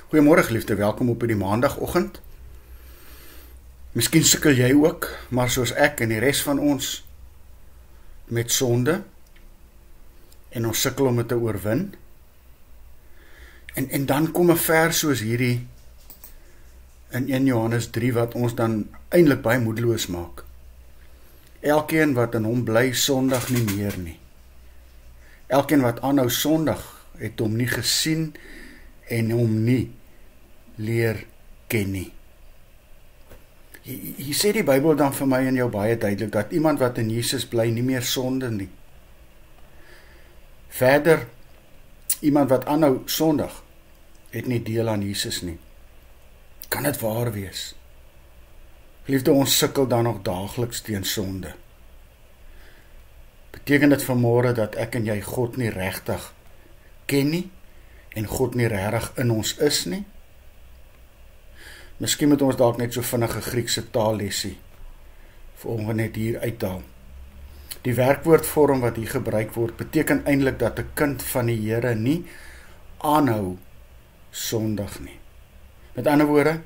Goeiemôre geliefde, welkom op hierdie maandagoggend. Miskien sukkel jy ook, maar soos ek en die res van ons met sonde, en ons sukkel om dit te oorwin. En dan kom 'n vers soos hierdie in 1 Johannes 3 wat ons dan eintlik baie moedeloos maak. Elkeen wat in hom bly sondig nie meer nie. Elkeen wat aanhou sondig het hom nie gesien en hom nie leer ken nie. Hier sê die Bybel dan vir my en jou baie duidelik dat iemand wat in Jesus bly nie meer sonde nie. Verder, iemand wat aanhou sondig het nie deel aan Jesus nie. Kan dit waar wees? Geliefde, ons sukkel dan nog daagliks teen sonde. Beteken dit vanmôre dat ek en jy God nie regtig ken nie en God nie regtig in ons is nie? Miskien moet ons dalk net so vinnige Griekse taallesie vir ons net hier uithaal. Die werkwoordvorm wat hier gebruik word, beteken eintlik dat 'n kind van die Here nie aanhou sondig nie. Met ander woorde,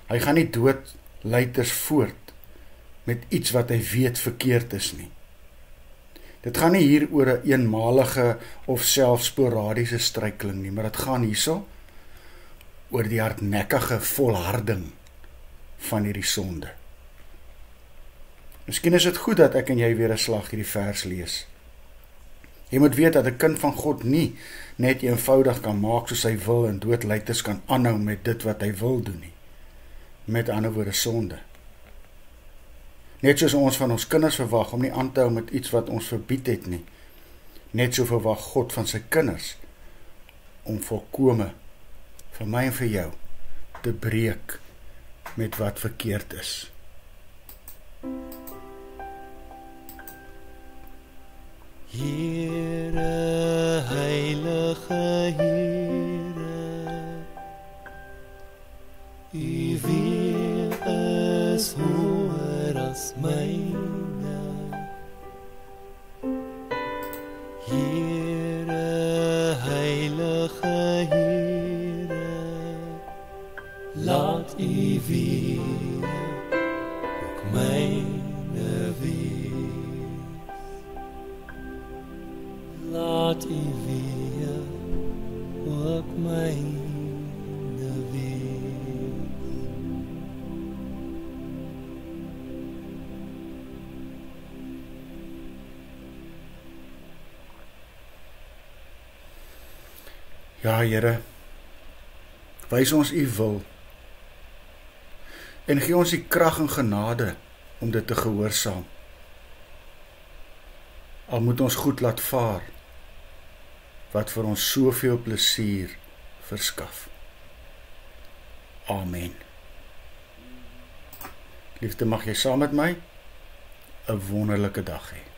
hy gaan nie dood luiters voort met iets wat hy weet verkeerd is nie. Dit gaan nie hier oor 'n eenmalige of selfs sporadiese struikeling nie, maar dit gaan hierso oor die hardnekkige volharding van hierdie sonde. Miskien is dit goed dat ek en jy weer 'n slag hierdie vers lees. Jy moet weet dat 'n kind van God nie net eenvoudig kan maak soos hy wil en doodluiters kan aanhou met dit wat hy wil doen nie. Met ander woorde sonde. Net soos ons van ons kinders verwag om nie aan te hou met iets wat ons verbied het nie. Net so verwag God van sy kinders om volkome vir my en vir jou te breek met wat verkeerd is. Here, heilige Here, U wil is hoër as myne. Here, heilige Here, laat U wil ook myne wees. Laat U wil ook myne wees. Ja, Here, wys ons U wil en gee ons die krag en genade om dit te gehoorsaam. Al moet ons goed laat vaar, wat vir ons soveel plesier verskaf. Amen. Liefde, mag jy saam met my 'n wonderlike dag hê.